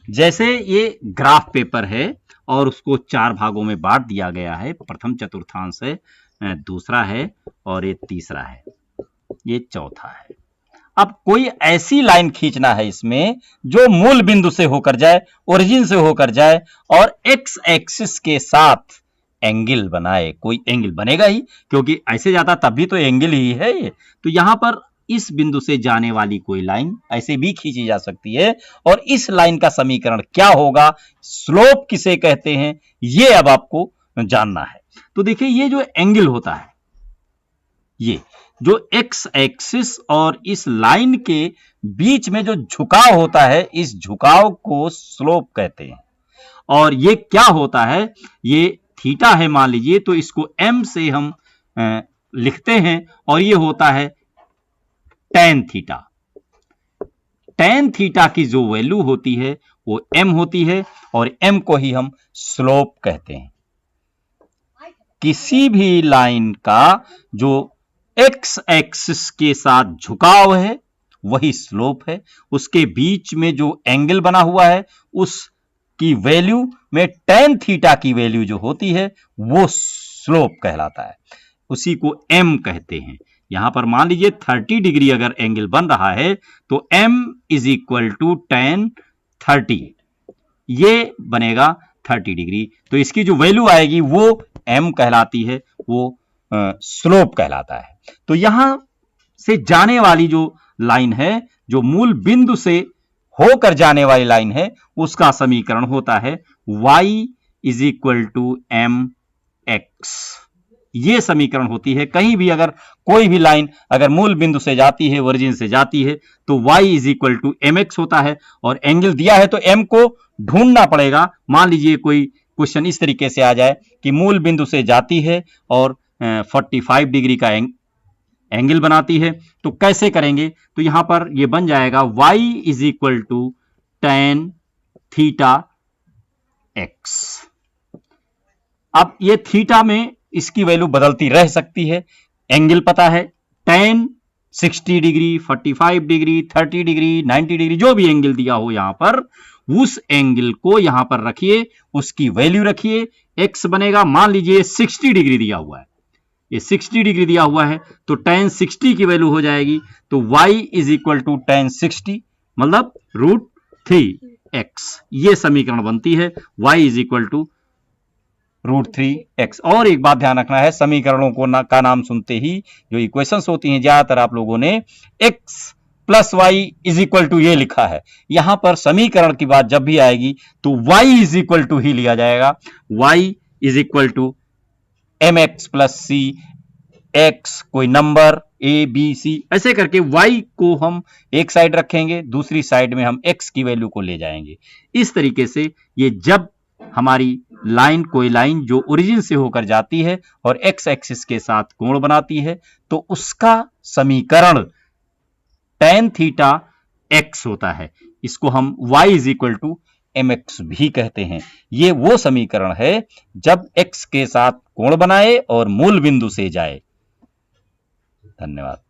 जैसे ये graph paper है और उसको 4 भागों में बांट दिया गया है। प्रथम चतुर्थांश है, दूसरा है और ये तीसरा है, ये चौथा है। अब कोई ऐसी लाइन खींचना है इसमें जो मूल बिंदु से होकर जाए, ओरिजिन से होकर जाए और एक्स एक्सिस के साथ एंगल बनाए। कोई एंगल बनेगा ही, क्योंकि ऐसे जाता तब भी तो एंगल ही है ये। तो यहां पर इस बिंदु से जाने वाली कोई लाइन ऐसे भी खींची जा सकती है और इस लाइन का समीकरण क्या होगा, स्लोप किसे कहते हैं, ये अब आपको जानना है। तो देखिए ये जो एंगल होता है, ये जो एक्स एक्सिस और इस लाइन के बीच में जो झुकाव होता है, इस झुकाव को स्लोप कहते हैं। और ये क्या होता है, ये थीटा है मान लीजिए, तो इसको m से हम लिखते हैं और ये होता है tan थीटा। tan थीटा की जो वैल्यू होती है वो m होती है और m को ही हम स्लोप कहते हैं। किसी भी लाइन का जो एक्स एक्सिस के साथ झुकाव है वही स्लोप है। उसके बीच में जो एंगल बना हुआ है उसकी वैल्यू में tan थीटा की वैल्यू जो होती है वो स्लोप कहलाता है, उसी को m कहते हैं। यहां पर मान लीजिए 30 डिग्री अगर एंगल बन रहा है तो m is equal to tan 30, ये बनेगा 30 डिग्री। तो इसकी जो वैल्यू आएगी वो m कहलाती है, वो स्लोप कहलाता है। तो यहां से जाने वाली जो लाइन है, जो मूल बिंदु से होकर जाने वाली लाइन है, उसका समीकरण होता है y is equal to m x. ये समीकरण होती है। कहीं भी अगर कोई भी लाइन अगर मूल बिंदु से जाती है, ओरिजिन से जाती है, तो y is equal to m x होता है और एंगल दिया है तो m को ढूंढना पड़ेगा। मान लीजिए कोई क्वेश्चन इस तरीके से आ जाए कि मूल बिंदु से जाती है और 45 डिग्री का एंगल बनाती है, तो कैसे करेंगे, तो यहां पर ये बन जाएगा y is equal to tan theta x। अब ये थीटा में इसकी वैल्यू बदलती रह सकती है। एंगल पता है tan 60 degree, 45 degree, 30 degree, 90 degree, जो भी एंगल दिया हो यहां पर, उस एंगल को यहां पर रखिए, उसकी वैल्यू रखिए, x बनेगा। मान लीजिए 60 डिग्री दिया हुआ है, ये 60 डिग्री दिया हुआ है तो tan 60 की वैल्यू हो जाएगी, तो y is equal to tan 60 मतलब √3x। ये समीकरण बनती है y is equal to √3x। और एक बात ध्यान रखना है, समीकरणों को का नाम सुनते ही जो इक्वेशंस होती हैं, ज्यादातर आप लोगों ने x plus y is equal to ये लिखा है। यहां पर समीकरण की बात जब भी आएगी तो y इज इक्वल टू ही लिया जाएगा। y is equal to mx plus c, x कोई नंबर a b c, ऐसे करके y को हम एक साइड रखेंगे, दूसरी साइड में हम x की वैल्यू को ले जाएंगे। इस तरीके से ये जब हमारी लाइन, कोई लाइन जो ओरिजिन से होकर जाती है और x एक्सिस के साथ कोण बनाती है, तो उसका समीकरण tan थीटा x होता है। इसको हम y is equal to mx भी कहते हैं। ये वो समीकरण है जब x के साथ कोण बनाए और मूल बिंदु से जाए। धन्यवाद।